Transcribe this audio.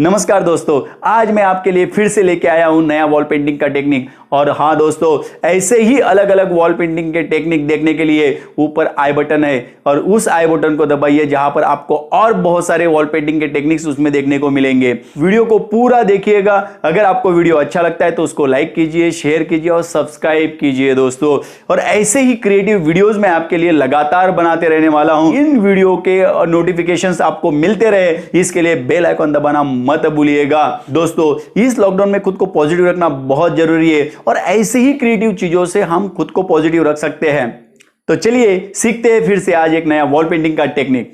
नमस्कार दोस्तों, आज मैं आपके लिए फिर से लेके आया हूं नया वॉल पेंटिंग का टेक्निक। और हाँ दोस्तों, ऐसे ही अलग अलग वॉल पेंटिंग के टेक्निक देखने के लिए ऊपर आई बटन है और उस आई बटन को दबाइए, जहां पर आपको और बहुत सारे वॉल पेंटिंग के टेक्निक्स उसमें देखने को मिलेंगे। वीडियो को पूरा देखिएगा। अगर आपको वीडियो अच्छा लगता है तो उसको लाइक कीजिए, शेयर कीजिए और सब्सक्राइब कीजिए दोस्तों। और ऐसे ही क्रिएटिव वीडियोस मैं आपके लिए लगातार बनाते रहने वाला हूं। इन वीडियो के नोटिफिकेशंस आपको मिलते रहे, इसके लिए बेल आइकन दबाना मत भूलिएगा। दोस्तों, इस लॉकडाउन में खुद को पॉजिटिव रखना बहुत जरूरी है और ऐसे ही क्रिएटिव चीजों से हम खुद को पॉजिटिव रख सकते हैं। तो चलिए सीखते हैं फिर से आज एक नया वॉल पेंटिंग का टेक्निक।